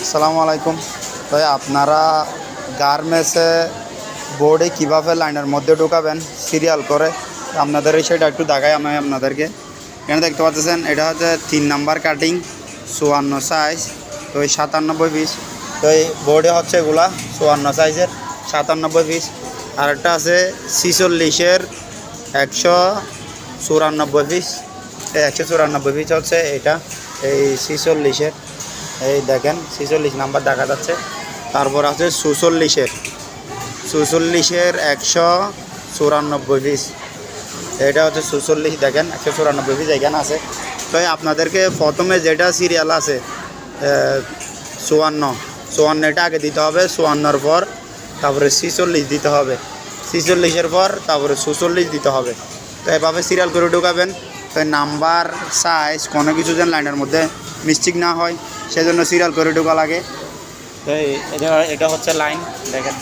আসসালামু আলাইকুম। তাই আপনারা গার্মেন্টসে বোর্ডে কীভাবে লাইনের মধ্যে ঢোকাবেন সিরিয়াল করে আপনাদের সেটা একটু দেখাই আমি আপনাদেরকে। এখানে দেখতে পাচ্ছেন এটা হচ্ছে 3 নাম্বার কাটিং 54 সাইজ, তো এই 97 পিস। তো এই বোর্ডে হচ্ছে এগুলা 54 সাইজের 97 পিস। আর একটা আছে 46-এর 194 পিস। এই 194 পিস হচ্ছে এটা এই 46-এর। এই দেখেন 46 নাম্বার দেখা যাচ্ছে। তারপর আছে 44-এর 194 পিস। এটা হচ্ছে 44, দেখেন 194 পিস এখানে আছে। তো আপনাদেরকে প্রথমে যেটা সিরিয়াল আছে 54 এটা আগে দিতে হবে, 54-র পর তারপরে 46 দিতে হবে, 46-এর পর তারপরে 44 দিতে হবে। তো এভাবে সিরিয়াল করে ঢুকাবেন। তো নাম্বার সাইজ কোনো কিছু যেন লাইনের মধ্যে মিস্টেক না হয় সেজন্য সিরিয়াল করে ঢোকা লাগে। তো এটা হচ্ছে লাইন, দেখেন।